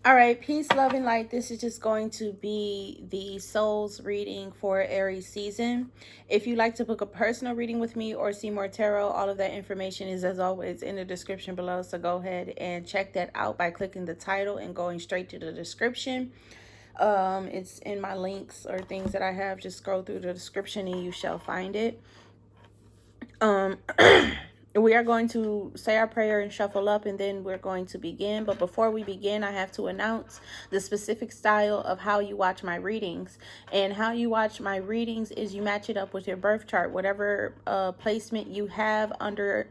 All right, peace, love, and light. This is just going to be the soul's reading for Aries season. If you'd like to book a personal reading with me or see more tarot, all of that information is, as always, in the description below. So go ahead and check that out by clicking the title and going straight to the description. It's in my links or things that I have. Just scroll through the description and you shall find it. We are going to say our prayer and shuffle up, and then we're going to begin. But before we begin, I have to announce the specific style of how you watch my readings. And how you watch my readings is you match it up with your birth chart. Whatever placement you have under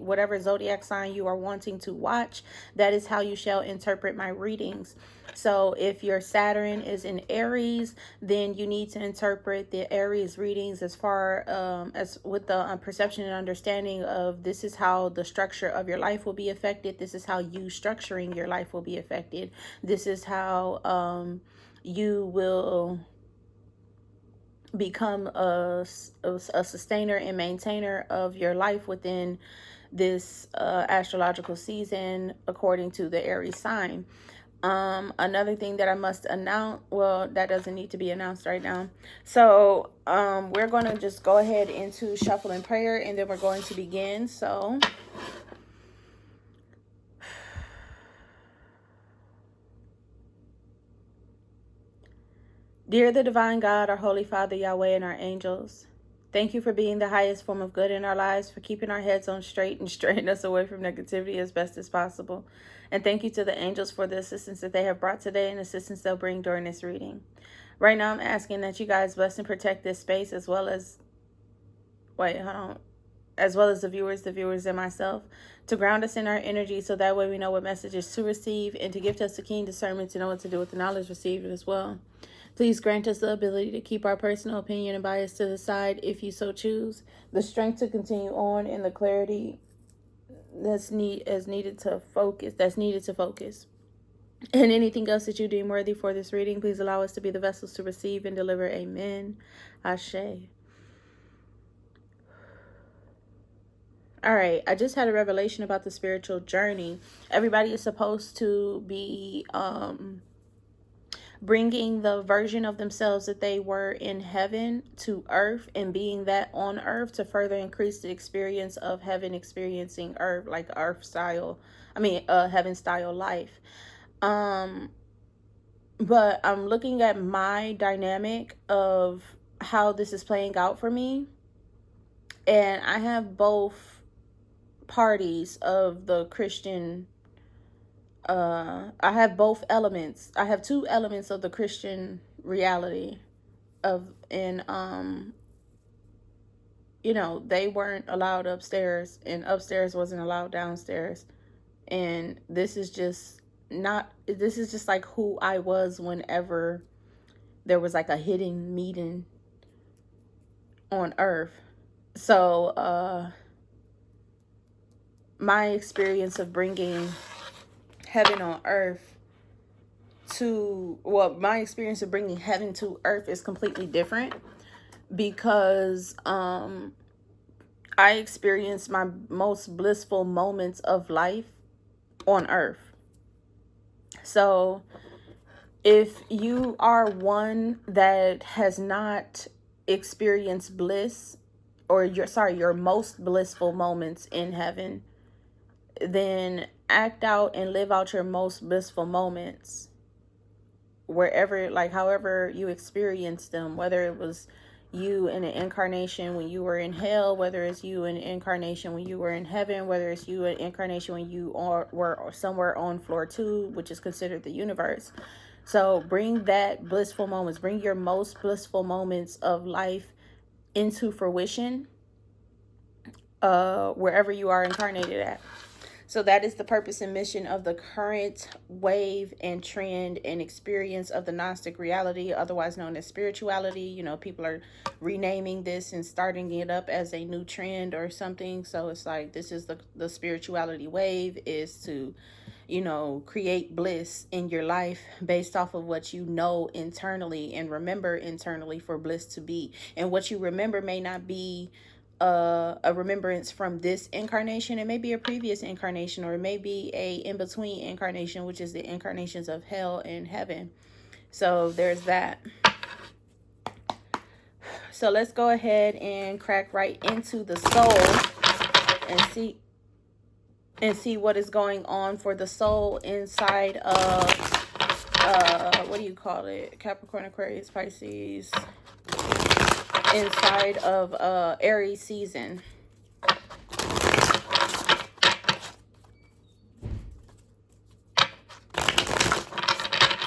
whatever zodiac sign you are wanting to watch, that is how you shall interpret my readings. So if your Saturn is in Aries, then you need to interpret the Aries readings as far as with the perception and understanding of this is how the structure of your life will be affected. This is how you structuring your life will be affected. This is how you will become a sustainer and maintainer of your life within this astrological season according to the Aries sign. Another thing that I must announce, well, that doesn't need to be announced right now. So we're going to just go ahead into shuffle and prayer, and then we're going to begin. So dear the divine God, our Holy Father, Yahweh, and our angels, thank you for being the highest form of good in our lives, for keeping our heads on straight and straighten us away from negativity as best as possible. And thank you to the angels for the assistance that they have brought today and assistance they'll bring during this reading. Right now, I'm asking that you guys bless and protect this space as well as, as well as the viewers and myself, to ground us in our energy so that way we know what messages to receive and to gift us the keen discernment to know what to do with the knowledge received as well. Please grant us the ability to keep our personal opinion and bias to the side if you so choose, the strength to continue on, and the clarity that's needed to focus. And anything else that you deem worthy for this reading, please allow us to be the vessels to receive and deliver. Amen. Ashe. All right, I just had a revelation about the spiritual journey. Everybody is supposed to be bringing the version of themselves that they were in heaven to earth and being that on earth to further increase the experience of heaven experiencing earth, like heaven style life. But I'm looking at my dynamic of how this is playing out for me, and I have both parties of the Christian. I have both elements. I have two elements of the Christian reality they weren't allowed upstairs, and upstairs wasn't allowed downstairs. And this is just like who I was whenever there was like a hidden meeting on earth. So my experience of bringing heaven on earth my experience of bringing heaven to earth is completely different, because I experienced my most blissful moments of life on earth. So if you are one that has not experienced bliss, or your most blissful moments in heaven, then act out and live out your most blissful moments wherever, like however you experience them, whether it was you in an incarnation when you were in hell, whether it's you in an incarnation when you were in heaven, whether it's you in incarnation when you were somewhere on floor 2, which is considered the universe. So bring that blissful moments, bring your most blissful moments of life into fruition wherever you are incarnated at. So that is the purpose and mission of the current wave and trend and experience of the Gnostic reality, otherwise known as spirituality. You know, people are renaming this and starting it up as a new trend or something. So it's like, this is the spirituality wave, is to, create bliss in your life based off of what you know internally and remember internally for bliss to be. And what you remember may not be a remembrance from this incarnation. It may be a previous incarnation, or it may be a in-between incarnation, which is the incarnations of hell and heaven. So there's that. So let's go ahead and crack right into the soul and see what is going on for the soul inside of what do you call it? Capricorn, Aquarius, Pisces, inside of Aries season.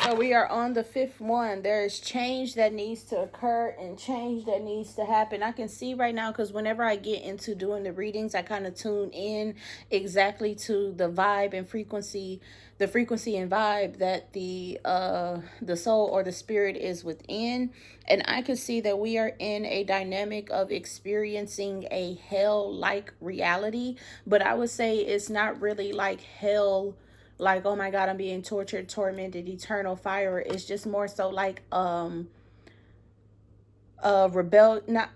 So we are on the fifth one. There is change that needs to occur and change that needs to happen. I can see right now, because whenever I get into doing the readings, I kind of tune in exactly to the vibe and frequency, the frequency and vibe that the soul or the spirit is within. And I could see that we are in a dynamic of experiencing a hell-like reality. But I would say it's not really like hell, like, oh my God, I'm being tortured, tormented, eternal fire. It's just more so like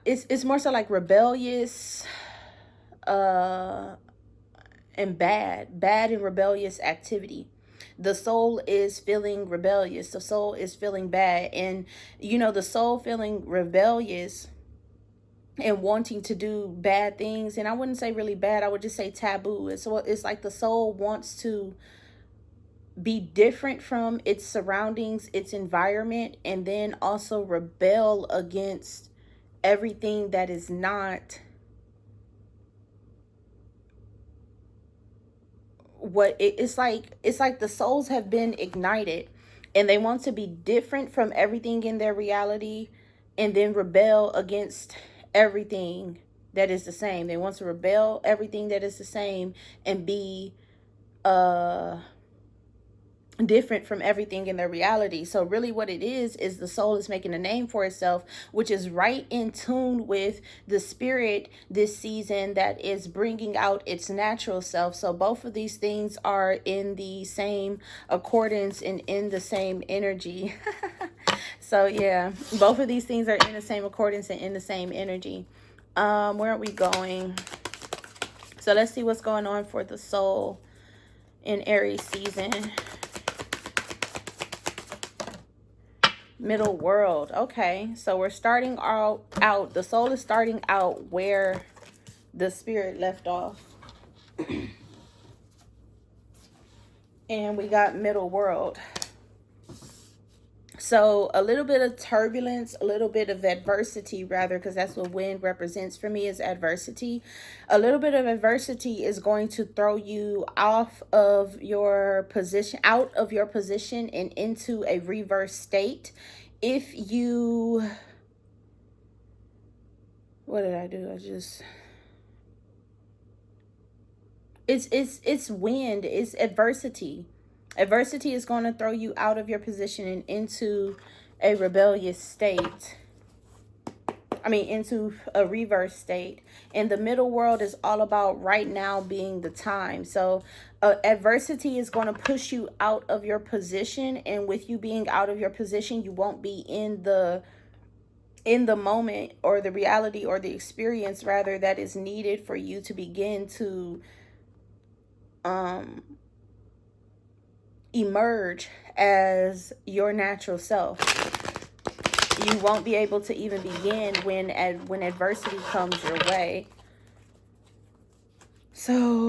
it's more so like rebellious and bad and rebellious activity. The soul is feeling rebellious. The soul is feeling bad. And you know, the soul feeling rebellious and wanting to do bad things, and I wouldn't say really bad, I would just say taboo. It's like the soul wants to be different from its surroundings, its environment, and then also rebel against everything that is not what it's like the souls have been ignited and they want to be different from everything in their reality and then rebel against everything that is the same. They want to rebel everything that is the same and be different from everything in their reality. So really what it is the soul is making a name for itself, which is right in tune with the spirit this season that is bringing out its natural self. So both of these things are in the same accordance and in the same energy. So yeah, both of these things are in the same accordance and in the same energy. Where are we going? So let's see what's going on for the soul in Aries season. Middle world. Okay, so we're starting out. The soul is starting out where the spirit left off. And we got middle world. So a little bit of turbulence, a little bit of adversity, rather, because that's what wind represents for me, is adversity. A little bit of adversity is going to throw you off of your position, out of your position, and into a reverse state. If you, what did I do? It's wind, it's adversity. Adversity is going to throw you out of your position and into a rebellious state. Into a reverse state. And the middle world is all about right now being the time. So adversity is going to push you out of your position. And with you being out of your position, you won't be in the moment, or the reality, or the experience rather, that is needed for you to begin to emerge as your natural self. You won't be able to even begin when adversity comes your way. So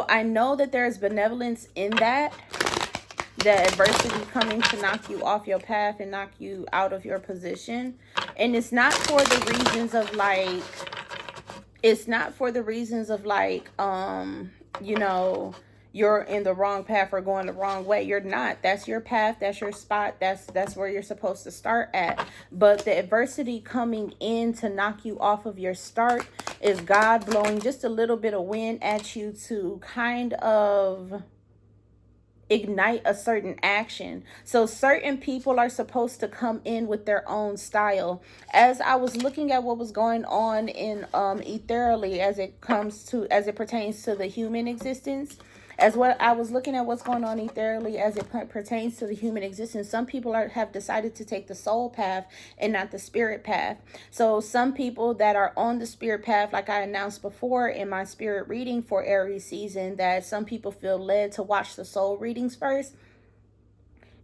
I know that there's benevolence in that adversity coming to knock you off your path and knock you out of your position. And it's not for the reasons of you're in the wrong path or going the wrong way. You're not. That's your path. That's your spot. That's where you're supposed to start at. But the adversity coming in to knock you off of your start is God blowing just a little bit of wind at you to kind of ignite a certain action. So certain people are supposed to come in with their own style. As I was looking at what was going on in ethereally as it pertains to the human existence, As what I was looking at what's going on ethereally as it pertains to the human existence, some people have decided to take the soul path and not the spirit path. So some people that are on the spirit path, like I announced before in my spirit reading for Aries season, that some people feel led to watch the soul readings first.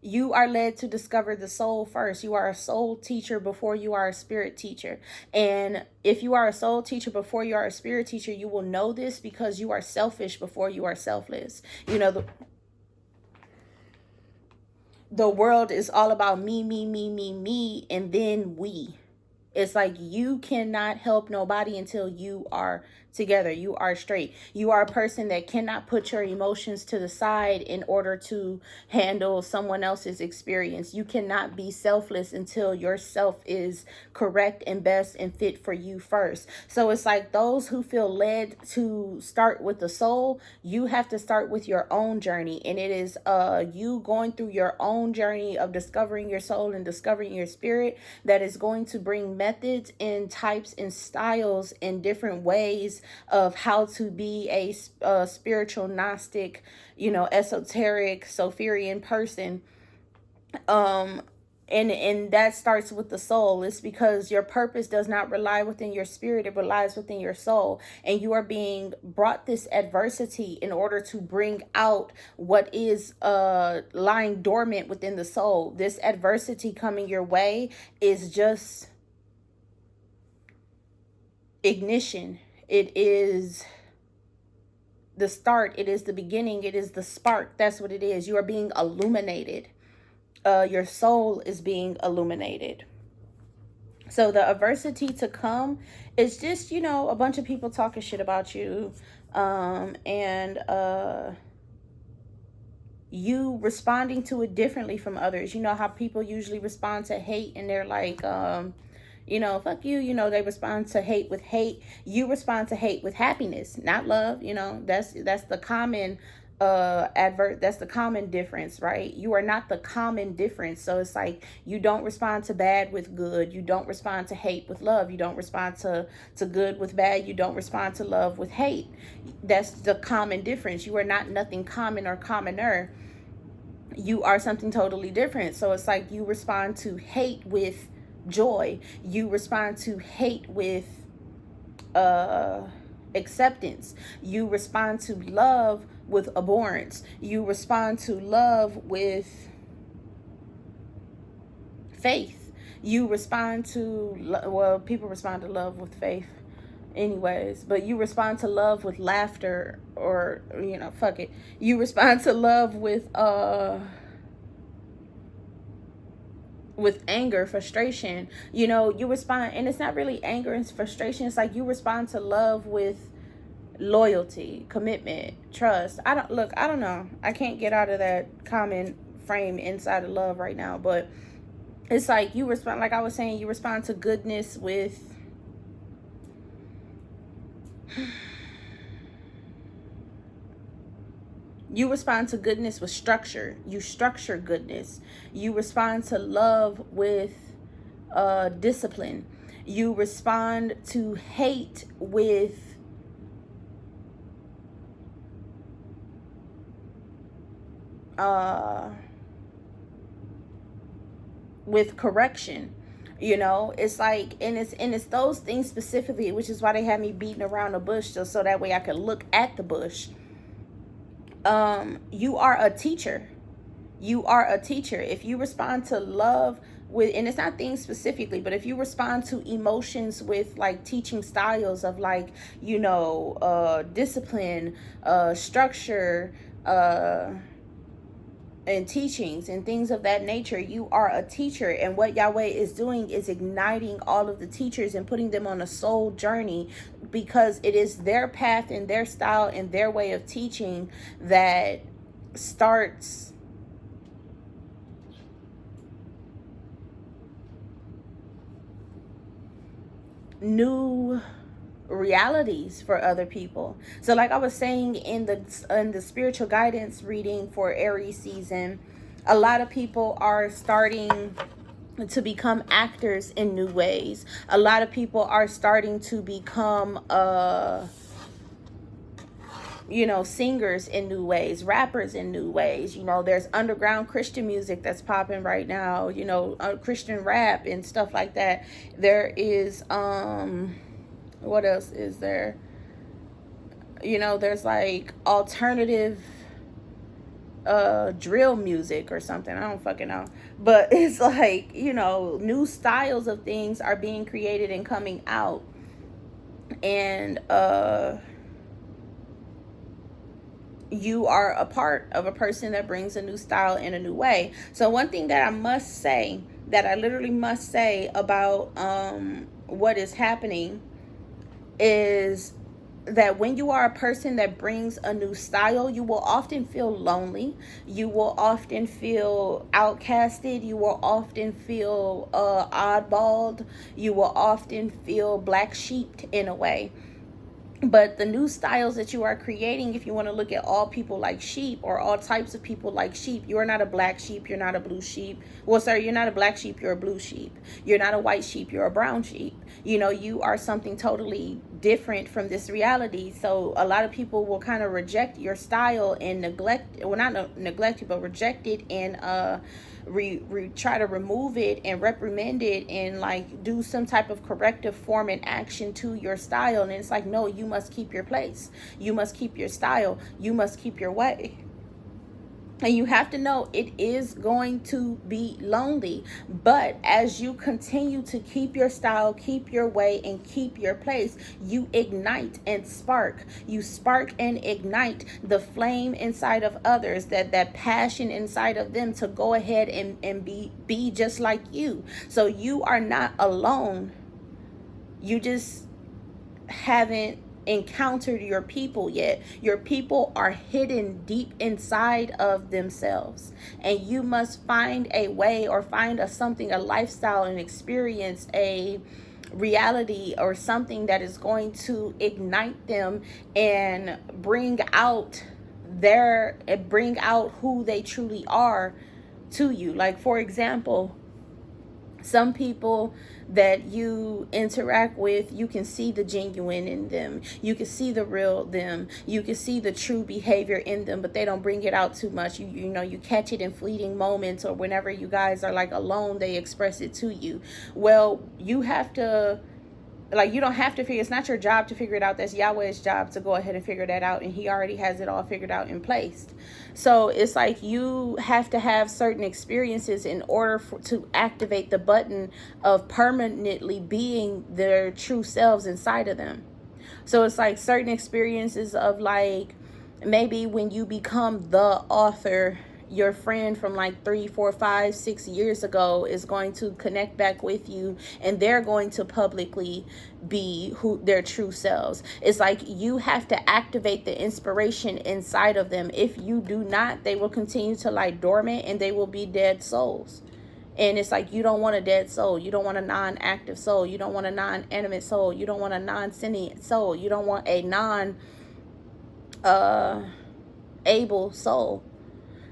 You are led to discover the soul first. You are a soul teacher before you are a spirit teacher. And if you are a soul teacher before you are a spirit teacher, you will know this because you are selfish before you are selfless. You know, the world is all about me, me, me, me, me, and then we. It's like you cannot help nobody until you are together. You are straight. You are a person that cannot put your emotions to the side in order to handle someone else's experience. You cannot be selfless until yourself is correct and best and fit for you first. So it's like those who feel led to start with the soul, you have to start with your own journey. And it is you going through your own journey of discovering your soul and discovering your spirit that is going to bring methods and types and styles and different ways of how to be a spiritual Gnostic, esoteric Sophirian person. And that starts with the soul. It's because your purpose does not rely within your spirit, it relies within your soul. And you are being brought this adversity in order to bring out what is lying dormant within the soul. This adversity coming your way is just ignition. It is the start. It is the beginning. It is the spark. That's what it is. You are being illuminated. Your soul is being illuminated. So the adversity to come is just, a bunch of people talking shit about you. And you responding to it differently from others. You know how people usually respond to hate and they're like, fuck you. They respond to hate with hate. You respond to hate with happiness, not love. That's the common that's the common difference, right? You are not the common difference. So it's like you don't respond to bad with good. You don't respond to hate with love. You don't respond to good with bad. You don't respond to love with hate. That's the common difference. You are not nothing common or commoner. You are something totally different. So it's like you respond to hate with joy. You respond to hate with acceptance. You respond to love with abhorrence. You respond to love with faith. You respond to, people respond to love with faith anyways, but you respond to love with laughter, or fuck it, you respond to love with anger, frustration. You respond, and it's not really anger and frustration. It's like you respond to love with loyalty, commitment, trust. I don't know. I can't get out of that common frame inside of love right now, but it's like you respond, like I was saying, you respond to goodness with you respond to goodness with structure. You structure goodness. You respond to love with discipline. You respond to hate with correction. It's like, and it's those things specifically, which is why they had me beating around the bush, just so that way I could look at the bush. You are a teacher. You are a teacher. If you respond to love with, and it's not things specifically, but if you respond to emotions with like teaching styles of like, discipline, structure, and teachings and things of that nature, you are a teacher. And what Yahweh is doing is igniting all of the teachers and putting them on a soul journey, because it is their path and their style and their way of teaching that starts new realities for other people. So like I was saying in the spiritual guidance reading for Aries season, a lot of people are starting to become actors in new ways. A lot of people are starting to become you know, singers in new ways, rappers in new ways. You know, there's underground Christian music that's popping right now, you know, Christian rap and stuff like that. There is, what else is there? You know, there's like alternative drill music or something. I don't fucking know. But it's like, you know, new styles of things are being created and coming out. And you are a part of a person that brings a new style in a new way. So one thing that I must say, that I literally must say about what is happening is that when you are a person that brings a new style, you will often feel lonely. You will often feel outcasted. You will often feel oddballed. You will often feel black sheeped in a way. But the new styles that you are creating, if you want to look at all people like sheep, or all types of people like sheep, you are not a black sheep, you're not a blue sheep. Well, sorry, you're not a black sheep, you're a blue sheep. You're not a white sheep, you're a brown sheep. You know, you are something totally different from this reality. So a lot of people will kind of reject your style and neglect, well, not neglect it, but reject it and try to remove it and reprimand it and like do some type of corrective form and action to your style. And it's like, no, you must keep your place, you must keep your style, you must keep your way. And you have to know it is going to be lonely. But as you continue to keep your style, keep your way, and keep your place, you ignite and spark. You spark and ignite the flame inside of others, that passion inside of them to go ahead and be just like you. So you are not alone. You just haven't encountered your people yet. Your people are hidden deep inside of themselves, and you must find a way, or find a something, a lifestyle, and experience a reality or something that is going to ignite them and bring out who they truly are to you. Like, for example, some people that you interact with, you can see the genuine in them. You can see the real them. You can see the true behavior in them, but they don't bring it out too much. You know, you catch it in fleeting moments, or whenever you guys are like alone, they express it to you. Well, you have to, like, you don't have to figure, it's not your job to figure it out. That's Yahweh's job to go ahead and figure that out, and he already has it all figured out and placed. So it's like you have to have certain experiences in order to activate the button of permanently being their true selves inside of them. So it's like certain experiences of, like, maybe when you become the author, your friend from like 3, 4, 5, 6 years ago is going to connect back with you, and they're going to publicly be who their true selves. It's like you have to activate the inspiration inside of them. If you do not, they will continue to lie dormant, and they will be dead souls. And it's like, you don't want a dead soul. You don't want a non-active soul. You don't want a non-animate soul. You don't want a non-sentient soul. You don't want a non-able soul.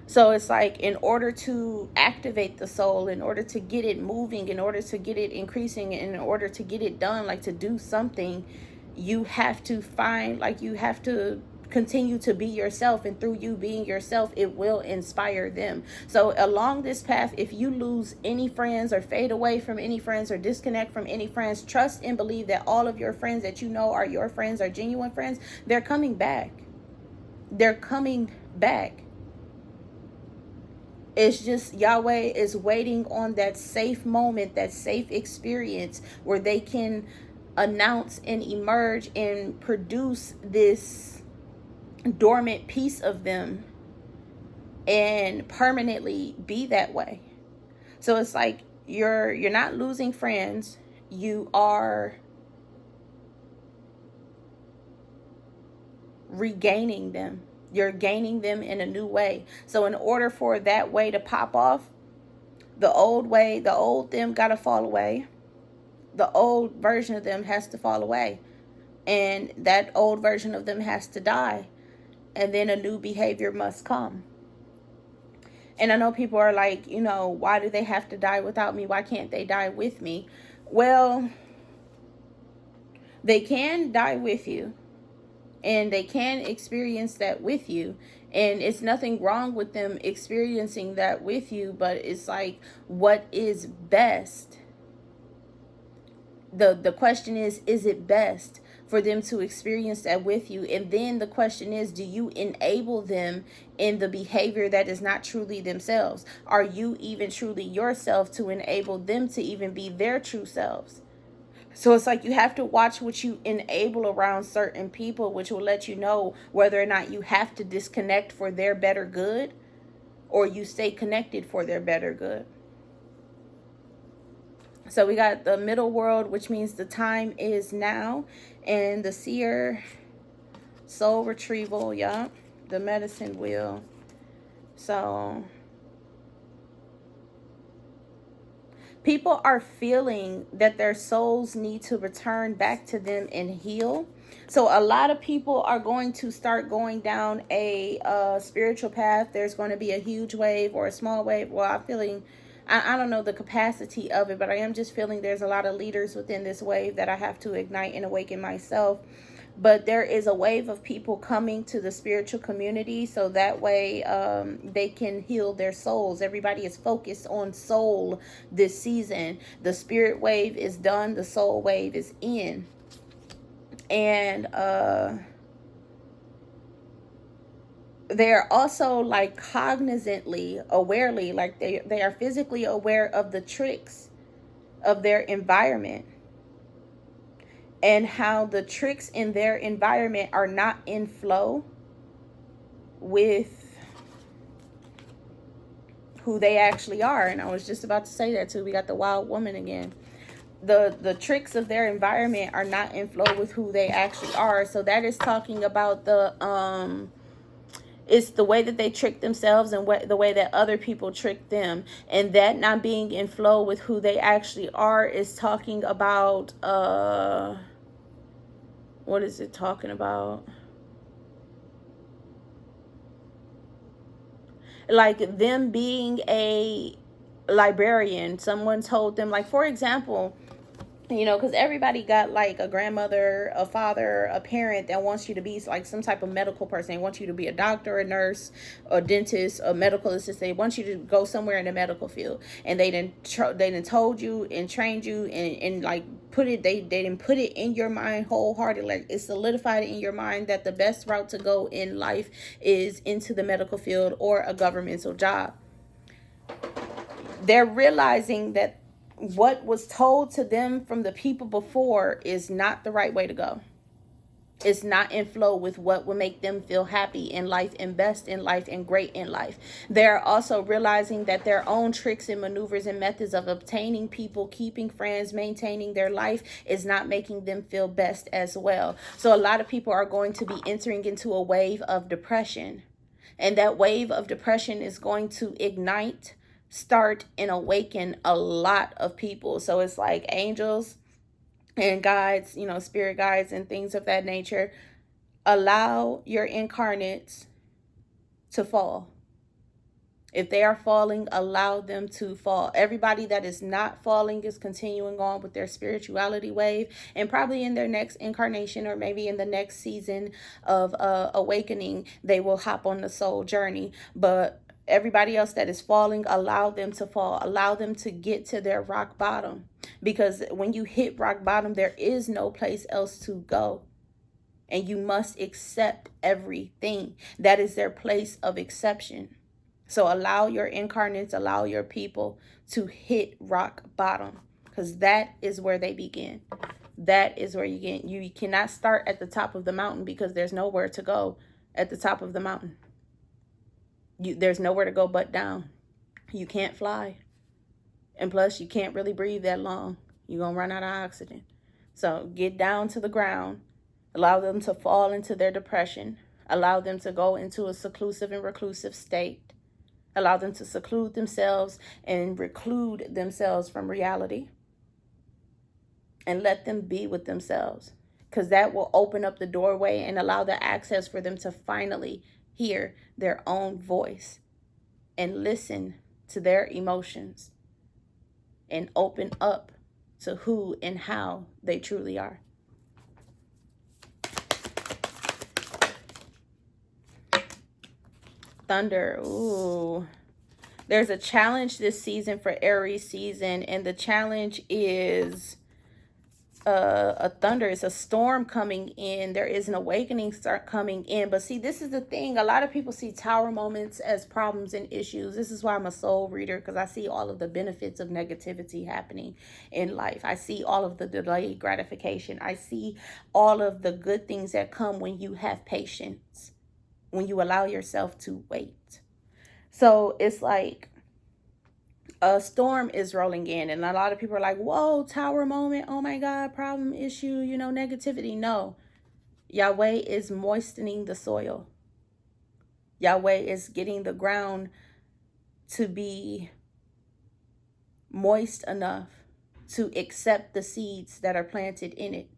So it's like, in order to activate the soul, in order to get it moving, in order to get it increasing, in order to get it done, like to do something, you have to find, like, you have to continue to be yourself, and through you being yourself, it will inspire them. So along this path, if you lose any friends, or fade away from any friends, or disconnect from any friends, trust and believe that all of your friends that you know are your friends, are genuine friends. They're coming back. They're coming back. It's just Yahweh is waiting on that safe moment, that safe experience where they can announce and emerge and produce this dormant piece of them and permanently be that way. So it's like you're not losing friends, you are regaining them. You're gaining them in a new way. So in order for that way to pop off, the old way, the old them got to fall away. The old version of them has to fall away. And that old version of them has to die. And then a new behavior must come. And I know people are like, you know, why do they have to die without me? Why can't they die with me? Well, they can die with you. And they can experience that with you. And it's nothing wrong with them experiencing that with you, but it's like, what is best? The question is it best for them to experience that with you? And then the question is, do you enable them in the behavior that is not truly themselves? Are you even truly yourself to enable them to even be their true selves? So it's like you have to watch what you enable around certain people, which will let you know whether or not you have to disconnect for their better good, or you stay connected for their better good. So we got the middle world, which means the time is now, and the seer, soul retrieval, yeah, the medicine wheel. So people are feeling that their souls need to return back to them and heal. So a lot of people are going to start going down a spiritual path. There's going to be a huge wave or a small wave. Well, I'm feeling, I don't know the capacity of it, but I am just feeling there's a lot of leaders within this wave that I have to ignite and awaken myself. But there is a wave of people coming to the spiritual community, so that way they can heal their souls. Everybody is focused on soul this season. The spirit wave is done, the soul wave is in. And they're also like cognizantly, awarely, like they are physically aware of the tricks of their environment, and how the tricks in their environment are not in flow with who they actually are. And I was just about to say that too. We got the wild woman again. The tricks of their environment are not in flow with who they actually are. So that is talking about the it's the way that they trick themselves and the way that other people trick them, and that not being in flow with who they actually are is talking about what is it talking about? Like them being a librarian. Someone told them, like, for example, you know, because everybody got like a grandmother, a father, a parent that wants you to be like some type of medical person. They want you to be a doctor, a nurse, a dentist, a medical assistant. They want you to go somewhere in the medical field, and they didn't told you and trained you and like put it. They didn't put it in your mind wholeheartedly. Like, it's solidified in your mind that the best route to go in life is into the medical field or a governmental job. They're realizing that what was told to them from the people before is not the right way to go. It's not in flow with what will make them feel happy in life and best in life and great in life. They're also realizing that their own tricks and maneuvers and methods of obtaining people, keeping friends, maintaining their life is not making them feel best as well. So a lot of people are going to be entering into a wave of depression. And that wave of depression is going to ignite, start, and awaken a lot of people. So it's like angels and guides, you know, spirit guides and things of that nature. Allow your incarnates to fall. If they are falling, allow them to fall. Everybody that is not falling is continuing on with their spirituality wave, and probably in their next incarnation or maybe in the next season of awakening, they will hop on the soul journey. But everybody else that is falling, allow them to fall. Allow them to get to their rock bottom, because when you hit rock bottom, there is no place else to go. And you must accept everything. That is their place of exception. So allow your incarnates, allow your people to hit rock bottom, because that is where they begin. That is where you get. You cannot start at the top of the mountain, because there's nowhere to go at the top of the mountain. There's nowhere to go but down. You can't fly. And plus, you can't really breathe that long. You're going to run out of oxygen. So get down to the ground. Allow them to fall into their depression. Allow them to go into a seclusive and reclusive state. Allow them to seclude themselves and reclude themselves from reality. And let them be with themselves, because that will open up the doorway and allow the access for them to finally hear their own voice and listen to their emotions and open up to who and how they truly are. thunder. Ooh. There's a challenge this season for Aries season, and the challenge is a thunder. It's a storm coming in. There is an awakening start coming in. But see, this is the thing. A lot of people see tower moments as problems and issues. This is why I'm a soul reader, because I see all of the benefits of negativity happening in life. I see all of the delayed gratification. I see all of the good things that come when you have patience, when you allow yourself to wait. So it's like a storm is rolling in, and a lot of people are like, whoa, tower moment, oh my God, problem, issue, negativity. No, Yahweh is moistening the soil. Yahweh is getting the ground to be moist enough to accept the seeds that are planted in it.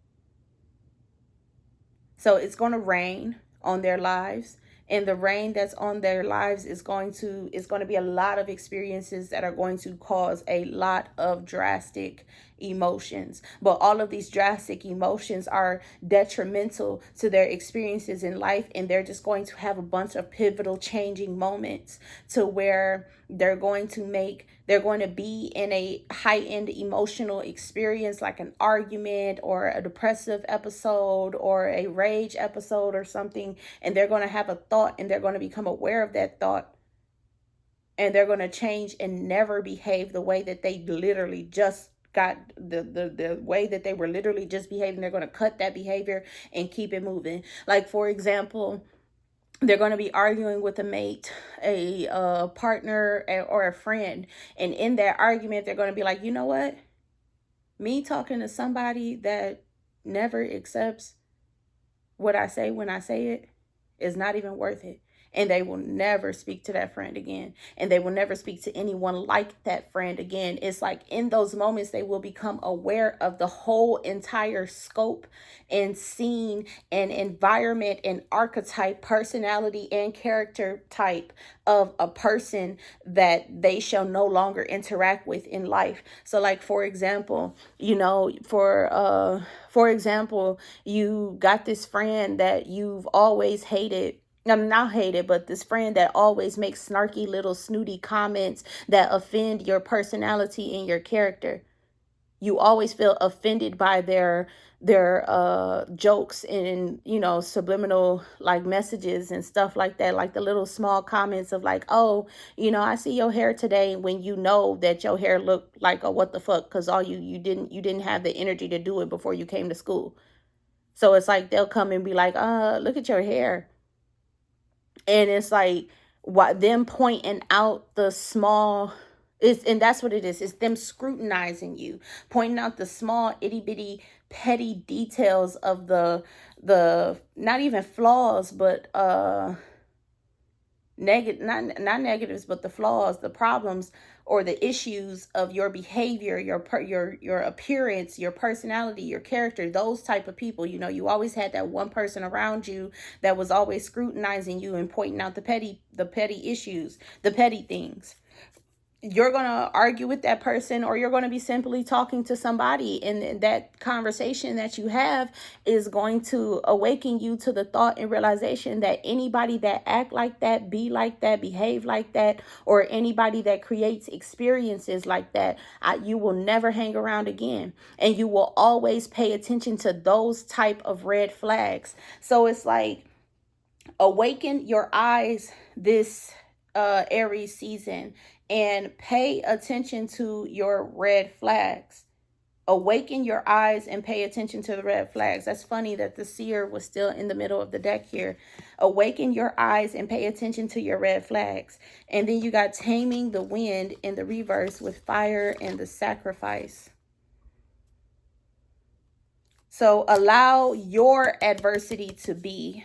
So it's going to rain on their lives, and the rain that's on their lives is going to be a lot of experiences that are going to cause a lot of drastic emotions. But all of these drastic emotions are detrimental to their experiences in life, and they're just going to have a bunch of pivotal changing moments to where they're going to be in a heightened emotional experience, like an argument or a depressive episode or a rage episode or something, and they're going to have a thought, and they're going to become aware of that thought, and they're going to change and never behave the way that they literally just got the way that they were literally just behaving. They're going to cut that behavior and keep it moving. Like, for example, they're going to be arguing with a mate, a partner, or a friend. And in that argument, they're going to be like, you know what? Me talking to somebody that never accepts what I say when I say it is not even worth it. And they will never speak to that friend again. And they will never speak to anyone like that friend again. It's like in those moments, they will become aware of the whole entire scope and scene and environment and archetype, personality and character type of a person that they shall no longer interact with in life. So like, for example, for example, you got this friend that you've always hated. I'm not hated, but this friend that always makes snarky little snooty comments that offend your personality and your character. You always feel offended by their jokes and subliminal like messages and stuff like that, like the little small comments of like, oh, I see your hair today, when you know that your hair looked like a what the fuck, because all you didn't have the energy to do it before you came to school. So it's like they'll come and be like, look at your hair. And it's like them pointing out the small, and that's what it is. It's them scrutinizing you, pointing out the small itty bitty petty details of the not even flaws, but not negatives, but the flaws, the problems, or the issues of your behavior, your appearance, your personality, your character. Those type of people, you always had that one person around you that was always scrutinizing you and pointing out the petty issues, the petty things. You're going to argue with that person, or you're going to be simply talking to somebody, and that conversation that you have is going to awaken you to the thought and realization that anybody that act like that, be like that, behave like that, or anybody that creates experiences like that, you will never hang around again. And you will always pay attention to those type of red flags. So it's like, awaken your eyes this Aries season and pay attention to your red flags. Awaken your eyes and pay attention to the red flags. That's funny that the seer was still in the middle of the deck here. Awaken your eyes and pay attention to your red flags. And then you got taming the wind in the reverse with fire and the sacrifice. So allow your adversity to be.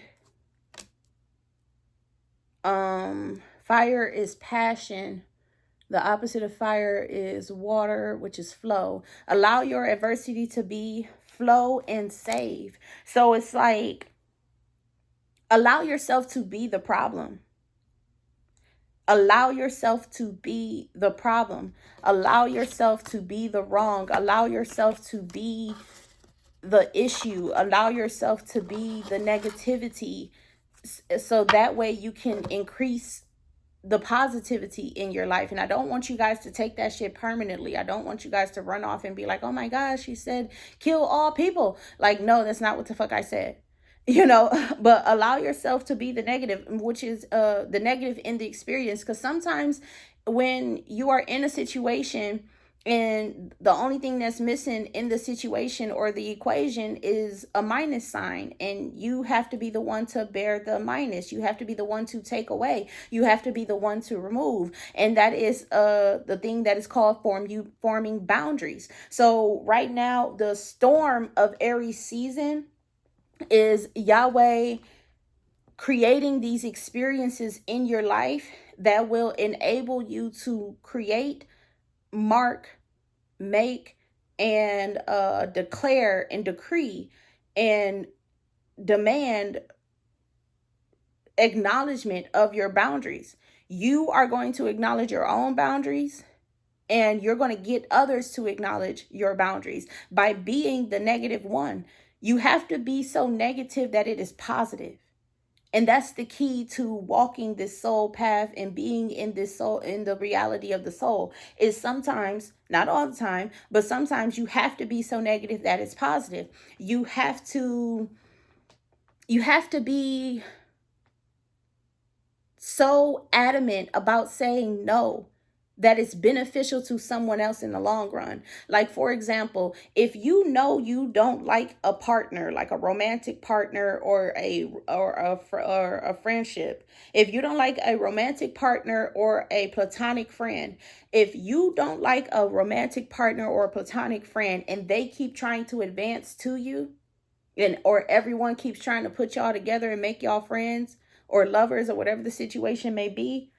Fire is passion. The opposite of fire is water, which is flow. Allow your adversity to be, flow, and save. So it's like, allow yourself to be the problem. Allow yourself to be the problem. Allow yourself to be the wrong. Allow yourself to be the issue. Allow yourself to be the negativity. So that way you can increase the positivity in your life. And I don't want you guys to take that shit permanently. I don't want you guys to run off and be like, oh my gosh, she said kill all people. Like, no, that's not what the fuck I said. But allow yourself to be the negative, which is the negative in the experience. Because sometimes when you are in a situation and the only thing that's missing in the situation or the equation is a minus sign, and you have to be the one to bear the minus. You have to be the one to take away. You have to be the one to remove. And that is the thing that is called forming boundaries. So right now, the storm of Aries season is Yahweh creating these experiences in your life that will enable you to create, mark, make, and declare and decree and demand acknowledgement of your boundaries. You are going to acknowledge your own boundaries, and you're going to get others to acknowledge your boundaries by being the negative one. You have to be so negative that it is positive. And that's the key to walking this soul path and being in this soul, in the reality of the soul, is sometimes, not all the time, but sometimes you have to be so negative that it's positive. You have to be so adamant about saying no that it's beneficial to someone else in the long run. Like, for example, if you know you don't like a partner, like a romantic partner or a friendship, if you don't like a romantic partner or a platonic friend, if you don't like a romantic partner or a platonic friend and they keep trying to advance to you, or everyone keeps trying to put y'all together and make y'all friends or lovers or whatever the situation may be,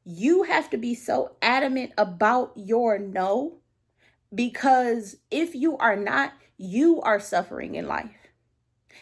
you have to be so adamant about your no, because if you are not, you are suffering in life.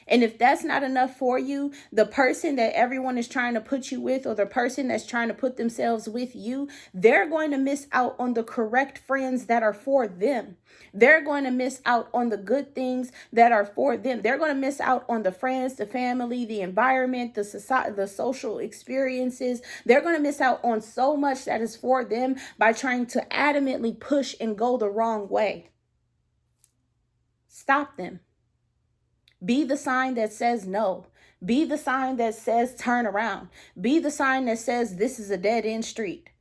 And if that's not enough for you, the person that everyone is trying to put you with, or the person that's trying to put themselves with you, they're going to miss out on the correct friends that are for them. They're going to miss out on the good things that are for them. They're going to miss out on the friends, the family, the environment, the society, the social experiences. They're going to miss out on so much that is for them by trying to adamantly push and go the wrong way. Stop them. Be the sign that says no. Be the sign that says turn around. Be the sign that says this is a dead end street.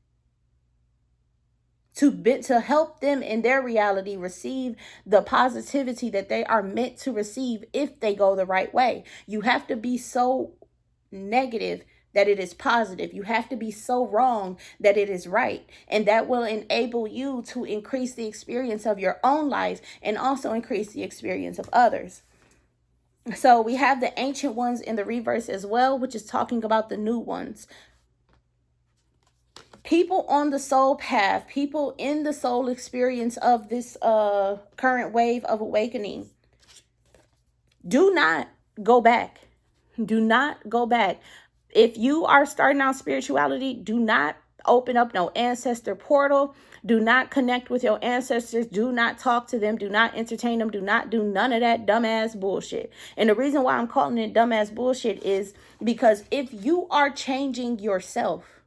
To help them in their reality receive the positivity that they are meant to receive if they go the right way. You have to be so negative that it is positive. You have to be so wrong that it is right. And that will enable you to increase the experience of your own life and also increase the experience of others. So we have the ancient ones in the reverse as well, which is talking about the new ones. People on the soul path, people in the soul experience of this current wave of awakening, do not go back. Do not go back. If you are starting out spirituality, do not open up no ancestor portal. Do not connect with your ancestors. Do not talk to them. Do not entertain them. Do not do none of that dumbass bullshit. And the reason why I'm calling it dumbass bullshit is because if you are changing yourself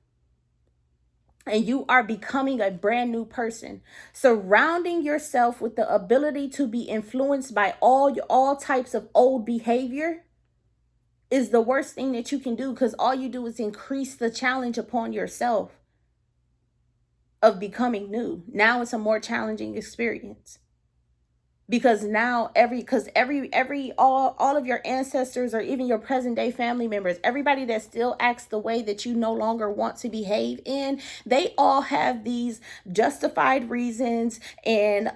and you are becoming a brand new person, surrounding yourself with the ability to be influenced by all types of old behavior is the worst thing that you can do, because all you do is increase the challenge upon yourself of becoming new. Now it's a more challenging experience, because now all of your ancestors, or even your present day family members, everybody that still acts the way that you no longer want to behave in, they all have these justified reasons and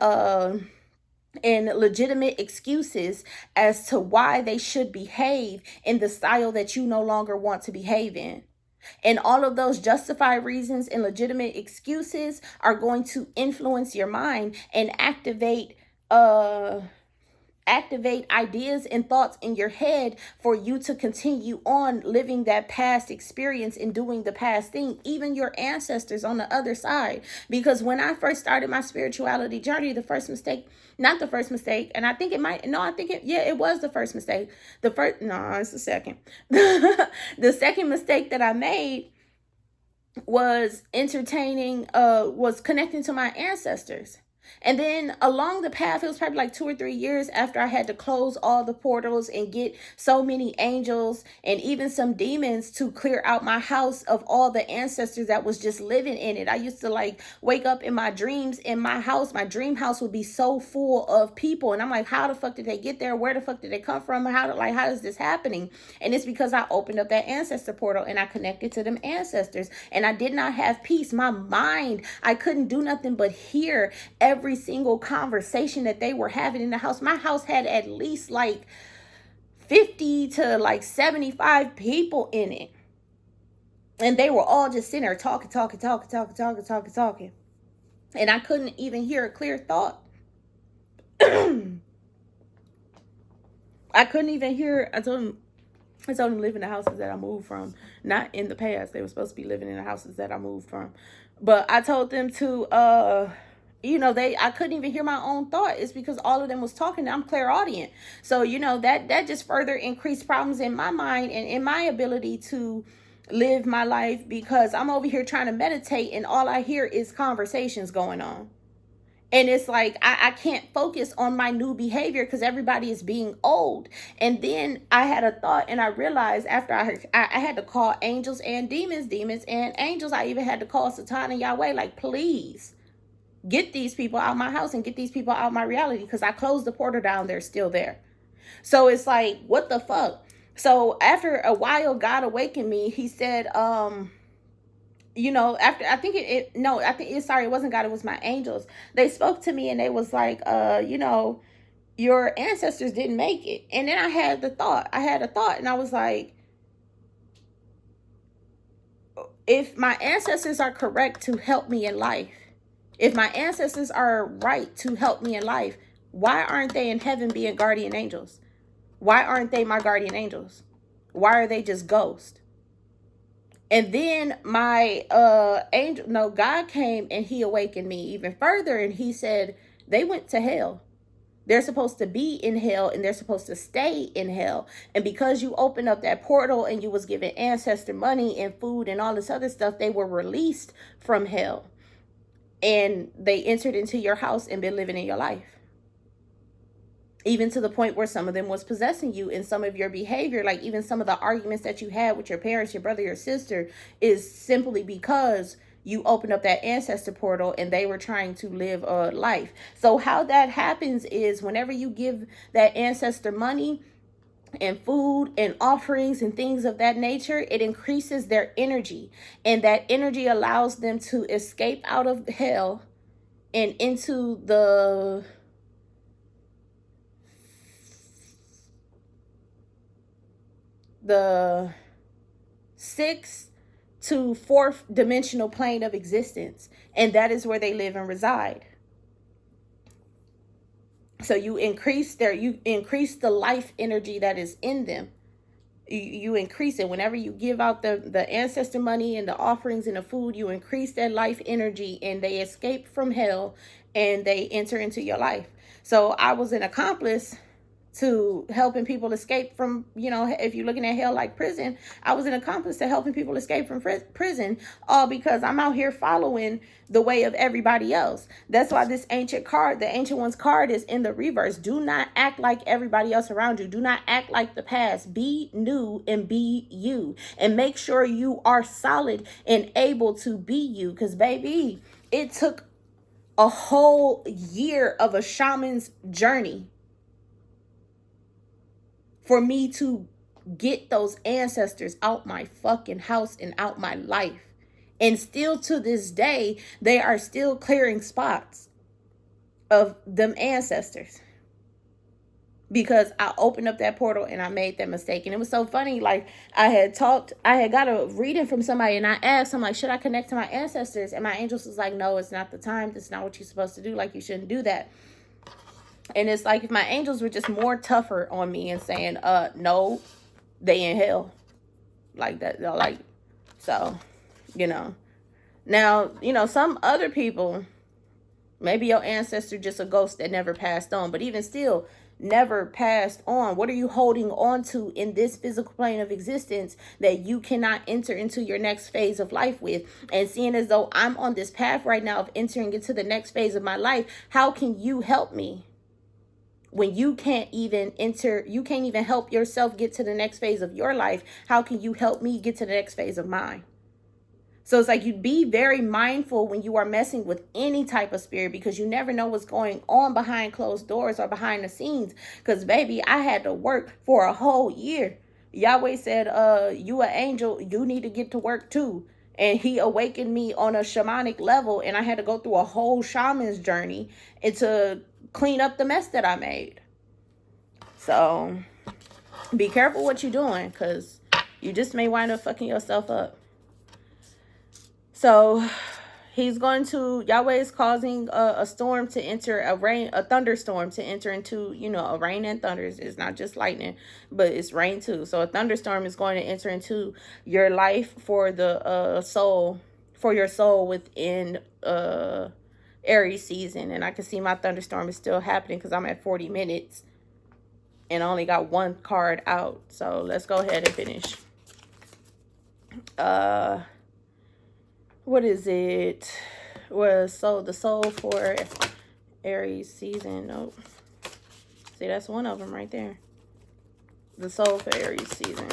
legitimate excuses as to why they should behave in the style that you no longer want to behave in. And all of those justified reasons and legitimate excuses are going to influence your mind and activate ideas and thoughts in your head for you to continue on living that past experience and doing the past thing, even your ancestors on the other side. Because when I first started my spirituality journey, it was the second the second mistake that I made was entertaining, was connecting to my ancestors. And then along the path, it was probably like 2 or 3 years after I had to close all the portals and get so many angels and even some demons to clear out my house of all the ancestors that was just living in it. I used to like wake up in my dreams in my house. My dream house would be so full of people. And I'm like, how the fuck did they get there? Where the fuck did they come from? How is this happening? And it's because I opened up that ancestor portal and I connected to them ancestors. And I did not have peace. My mind, I couldn't do nothing but hear every single conversation that they were having in the house. My house had at least like 50 to like 75 people in it. And they were all just sitting there talking. And I couldn't even hear a clear thought. I couldn't even hear. I told them live in the houses that I moved from, not in the past. They were supposed to be living in the houses that I moved from. But I told them to, I couldn't even hear my own thought. It's because all of them was talking. I'm clairaudient. So, that just further increased problems in my mind and in my ability to live my life, because I'm over here trying to meditate and all I hear is conversations going on. And it's like, I can't focus on my new behavior because everybody is being old. And then I had a thought and I realized after I had to call angels and demons and angels. I even had to call Satan and Yahweh, like, please get these people out of my house and get these people out of my reality, because I closed the portal down. They're still there. So it's like, what the fuck? So after a while, God awakened me. He said, after I think it wasn't God, it was my angels. They spoke to me and they was like, your ancestors didn't make it. And then I had a thought and I was like, if my ancestors are correct to help me in life, if my ancestors are right to help me in life, why aren't they in heaven being guardian angels? Why aren't they my guardian angels? Why are they just ghosts? And then my God came and he awakened me even further. And he said, they went to hell. They're supposed to be in hell and they're supposed to stay in hell. And because you opened up that portal and you was given ancestor money and food and all this other stuff, they were released from hell. And they entered into your house and been living in your life. Even to the point where some of them was possessing you in some of your behavior. Like even some of the arguments that you had with your parents, your brother, your sister, is simply because you opened up that ancestor portal and they were trying to live a life. So how that happens is whenever you give that ancestor money and food and offerings and things of that nature, it increases their energy. And that energy allows them to escape out of hell and into the sixth to fourth dimensional plane of existence. And that is where they live and reside. So you increase the life energy that is in them. You increase it. Whenever you give out the ancestor money and the offerings and the food, you increase their life energy and they escape from hell and they enter into your life. So I was an accomplice to helping people escape from, if you're looking at hell like prison, I was an accomplice to helping people escape from prison, all because I'm out here following the way of everybody else. That's why this ancient card, the Ancient One's card, is in the reverse. Do not act like everybody else around you. Do not act like the past. Be new and be you. And make sure you are solid and able to be you. Because, baby, it took a whole year of a shaman's journey for me to get those ancestors out my fucking house and out my life. And still to this day, they are still clearing spots of them ancestors. Because I opened up that portal and I made that mistake. And it was so funny. Like I had got a reading from somebody and I asked, I'm like, should I connect to my ancestors? And my angels was like, no, it's not the time. That's not what you're supposed to do. Like, you shouldn't do that. And it's like if my angels were just more tougher on me and saying, no, they in hell. Like that, like, so, Now, some other people, maybe your ancestor just a ghost that never passed on. But even still, never passed on? What are you holding on to in this physical plane of existence that you cannot enter into your next phase of life with? And seeing as though I'm on this path right now of entering into the next phase of my life, how can you help me? When you can't even help yourself get to the next phase of your life, how can you help me get to the next phase of mine? So it's like, you be very mindful when you are messing with any type of spirit, because you never know what's going on behind closed doors or behind the scenes. Because baby, I had to work for a whole year. Yahweh said, you an angel, you need to get to work too. And he awakened me on a shamanic level, and I had to go through a whole shaman's journey and to clean up the mess that I made. So be careful what you're doing, because you just may wind up fucking yourself up. So Yahweh is causing a storm to enter, a thunderstorm to enter into, a rain and thunders. It's not just lightning, but it's rain too. So a thunderstorm is going to enter into your life for the for your soul within Aries season. And I can see my thunderstorm is still happening because I'm at 40 minutes and I only got one card out. So let's go ahead and finish. What is it? So the soul for Aries season. Nope. See, that's one of them right there. The soul for Aries season.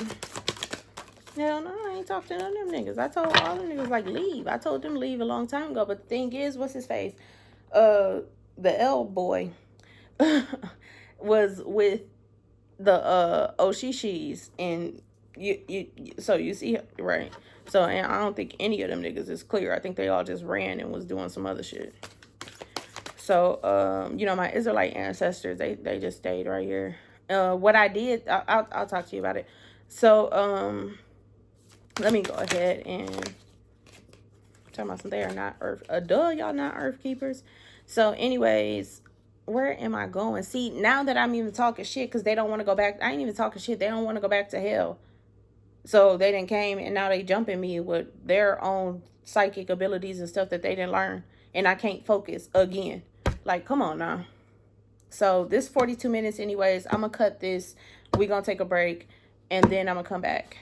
Hell no, I ain't talked to none of them niggas. I told all them niggas, like, leave. I told them leave a long time ago. But the thing is, what's his face? The L boy was with the Oshishis, and so you see, right? So, and I don't think any of them niggas is clear. I think they all just ran and was doing some other shit. So, my Israelite ancestors, they just stayed right here. What I did, I'll talk to you about it. So, let me go ahead and talk about some. They are not earth. Y'all not earth keepers. So, anyways, where am I going? See, now that I'm even talking shit, because they don't want to go back. I ain't even talking shit. They don't want to go back to hell. So they didn't came, and now they jumping me with their own psychic abilities and stuff that they didn't learn. And I can't focus again. Like, come on now. So this 42 minutes anyways. I'm going to cut this. We're going to take a break. And then I'm going to come back.